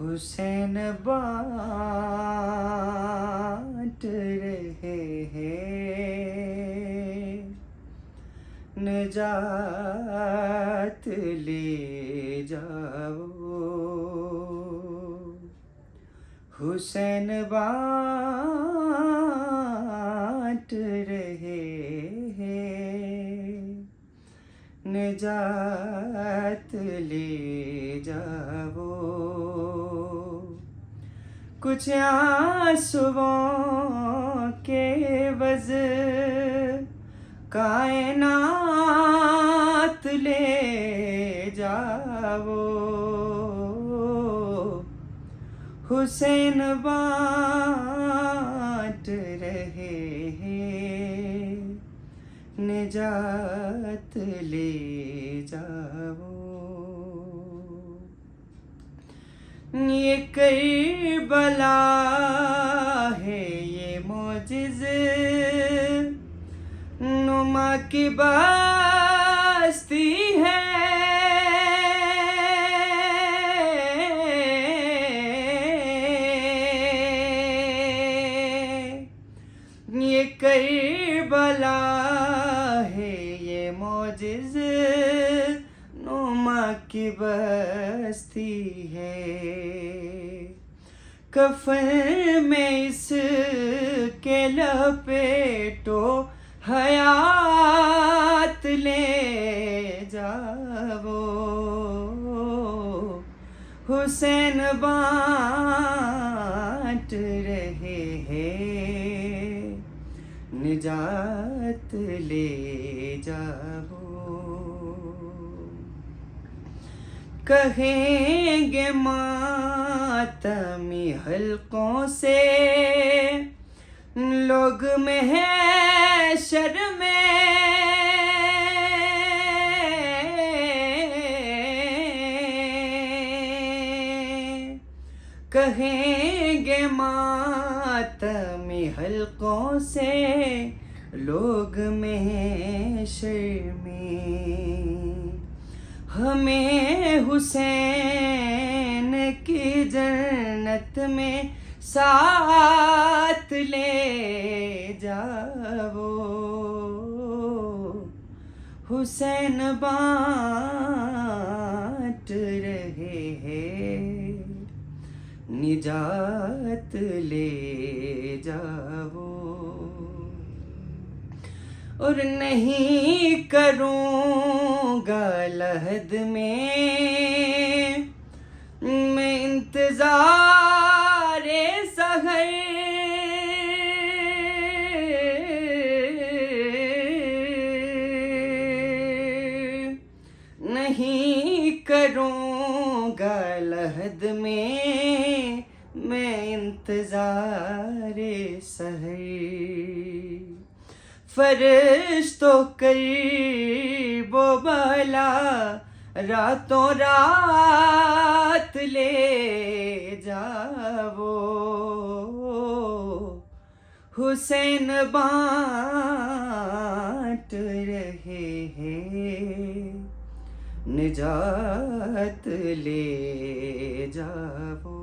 हुसैन बाँट रहे हैं, निजात ले जाओ। हुसैन बाँट रहे हैं, निजात ले जाओ। कुछ आंसुओं के वज़ कायनात ले जाओ। हुसैन बाँट रहे हैं, निजात ले जाओ। ये करबला है, ये मोजिज़े नुमा की बस्ती है। ये करबला है, ये मोजिज़े नुमा की बस्ती है। कफ़न में इसके लपेटो, हयात ले जाओ। हुसैन बाँट रहे हैं, निजात ले जाओ। कहेंगे मातमी हलकों से लोग महशर में, कहेंगे मातमी हलकों से लोग महशर में। हमें हुसैन की जन्नत में साथ ले जाओ। हुसैन बाँट रहे हैं, निजात ले जाओ। और नहीं करूँगा लहद में मैं इंतज़ार सहर। नहीं करूँगा लहद में मैं इंतज़ार सहर। फरिश्तों करीबो भला रातों रात ले जाओ। हुसैन बाँट रहे हैं, निजात ले जाओ।